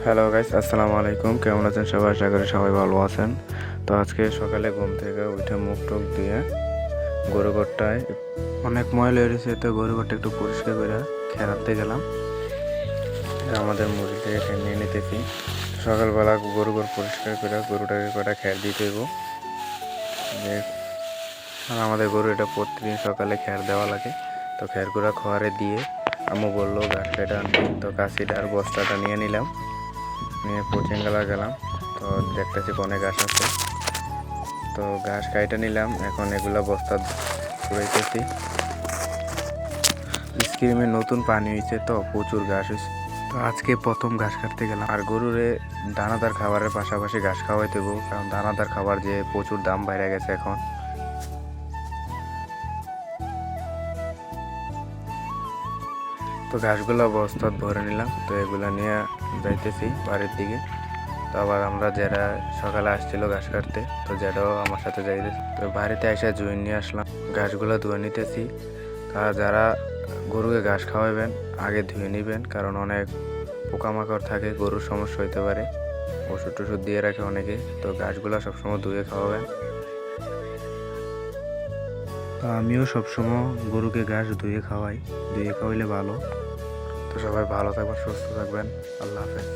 Hello guys, আসসালামু আলাইকুম। কেমন আছেন সবাই? আশা করি সবাই ভালো আছেন। তো আজকে সকালে ঘুম থেকে উঠে মুখ টুক দিয়ে গরু ঘরটায় অনেক ময়লা হয়েছে, তো গরু ঘরটা একটু পরিষ্কার করে খেরাতে গেলাম। আমাদের মুরগি থেকে খেয়ে নিয়ে নিতেছি। সকালবেলা গরু ঘর পরিষ্কার করে গরুটাকে কটা খের দিতে হইব। আর আমাদের গরু এটা প্রতিদিন সকালে খের দেওয়া লাগে। তো খেরগুলো খোয়ারে দিয়ে আম্মু বললো ঘাস কাটা আনতে, তো কাশিটা আর বস্তাটা নিয়ে নিলাম, নিয়ে কোচিং গেলাম। তো দেখতেছি বনে ঘাস আছে, তো ঘাস কাইটা নিলাম। এখন এগুলা বস্তা কুড়াইতেছি। স্কিমে নতুন পানি হয়েছে, তো প্রচুর ঘাস হয়েছে। তো আজকে প্রথম ঘাস কাটতে গেলাম। আর গরুরে দানাদার খাবারের পাশাপাশি ঘাস খাওয়াই দেবো, কারণ দানাদার খাবার যে প্রচুর দাম বাইরে গেছে এখন। তো ঘাসগুলো বস্তাত ভরে নিলাম, তো এগুলা নিয়ে যাইতেছি বাড়ির দিকে। তো আবার আমরা যারা সকালে আসছিল ঘাস কাটতে, তো যেটাও আমার সাথে যাইতেছি। তো বাড়িতে এসে জুই নিয়ে আসলাম, ঘাসগুলো ধুয়ে নিতেছি। তা যারা গরুকে ঘাস খাওয়াবেন আগে ধুয়ে নেবেন, কারণ অনেক পোকামাকড় থাকে, গরুর সমস্যা হইতে পারে। ওষুধ টষুধ দিয়ে রাখে অনেকে, তো ঘাসগুলো সবসময় ধুয়ে খাওয়াবেন। তো আমিও সবসময় গরুকে ঘাস ধুয়ে খাওয়াই, ধুয়ে খাওয়াইলে ভালো। তো সবাই ভালো থাকবেন, সুস্থ থাকবেন। আল্লাহ হাফেজ।